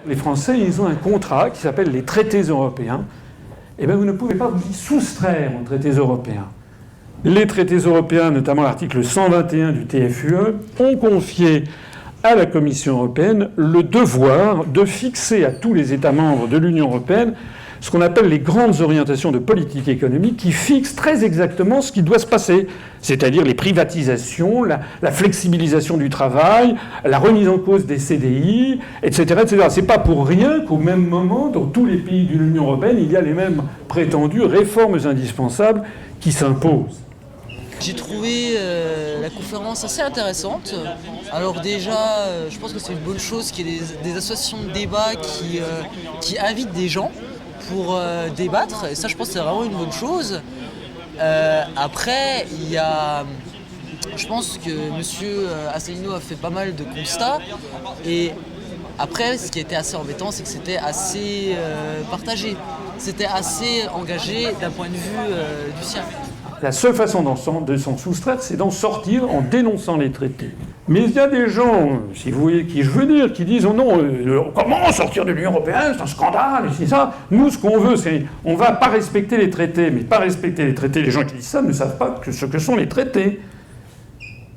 Les Français, ils ont un contrat qui s'appelle les traités européens. Eh bien, vous ne pouvez pas vous y soustraire aux traités européens. Les traités européens, notamment l'article 121 du TFUE, ont confié à la Commission européenne le devoir de fixer à tous les États membres de l'Union européenne ce qu'on appelle les grandes orientations de politique économique qui fixent très exactement ce qui doit se passer, c'est-à-dire les privatisations, la flexibilisation du travail, la remise en cause des CDI, etc., etc. C'est pas pour rien qu'au même moment, dans tous les pays de l'Union européenne, il y a les mêmes prétendues réformes indispensables qui s'imposent. J'ai trouvé la conférence assez intéressante. Alors déjà, je pense que c'est une bonne chose qu'il y ait des associations de débat qui invitent des gens pour débattre. Et ça, je pense que c'est vraiment une bonne chose. Après, il y a... Je pense que M. Asselineau a fait pas mal de constats. Et après, ce qui était assez embêtant, c'est que c'était assez partagé. C'était assez engagé d'un point de vue du sien. La seule façon de s'en soustraire, c'est d'en sortir en dénonçant les traités. Mais il y a des gens, si vous voyez qui je veux dire, qui disent « Oh non, comment sortir de l'Union européenne, c'est un scandale, c'est ça ». Nous, ce qu'on veut, c'est « On ne va pas respecter les traités ». Mais pas respecter les traités, les gens qui disent ça ne savent pas ce que sont les traités.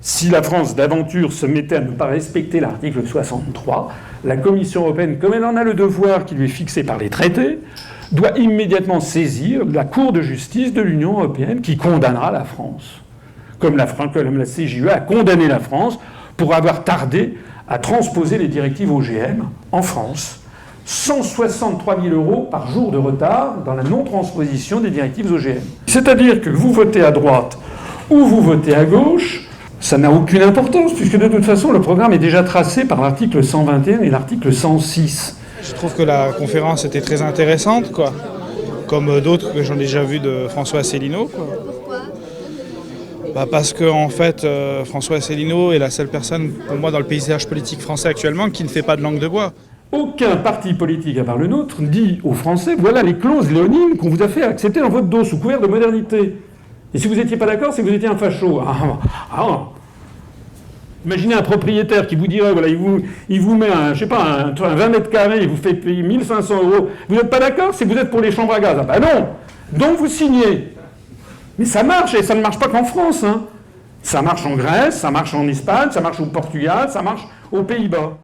Si la France d'aventure se mettait à ne pas respecter l'article 63, la Commission européenne, comme elle en a le devoir qui lui est fixé par les traités, doit immédiatement saisir la Cour de justice de l'Union européenne qui condamnera la France. Comme la CJUE a condamné la France pour avoir tardé à transposer les directives OGM en France. 163 000 € par jour de retard dans la non-transposition des directives OGM. C'est-à-dire que vous votez à droite ou vous votez à gauche, ça n'a aucune importance, puisque de toute façon, le programme est déjà tracé par l'article 121 et l'article 106. Je trouve que la conférence était très intéressante, quoi. Comme d'autres que j'en ai déjà vu de François Asselineau, quoi. Parce que en fait, François Asselineau est la seule personne, pour moi, dans le paysage politique français actuellement, qui ne fait pas de langue de bois. Aucun parti politique, à part le nôtre, dit aux Français « Voilà les clauses léonines qu'on vous a fait accepter dans votre dos sous couvert de modernité. Et si vous n'étiez pas d'accord, c'est que vous étiez un facho. » Imaginez un propriétaire qui vous dirait, voilà, il vous met un 20 mètres carrés, il vous fait payer 1 500 €. Vous n'êtes pas d'accord, c'est que vous êtes pour les chambres à gaz. Ah ben non. Donc vous signez. Mais ça marche, et ça ne marche pas qu'en France. Ça marche en Grèce, ça marche en Espagne, ça marche au Portugal, ça marche aux Pays-Bas.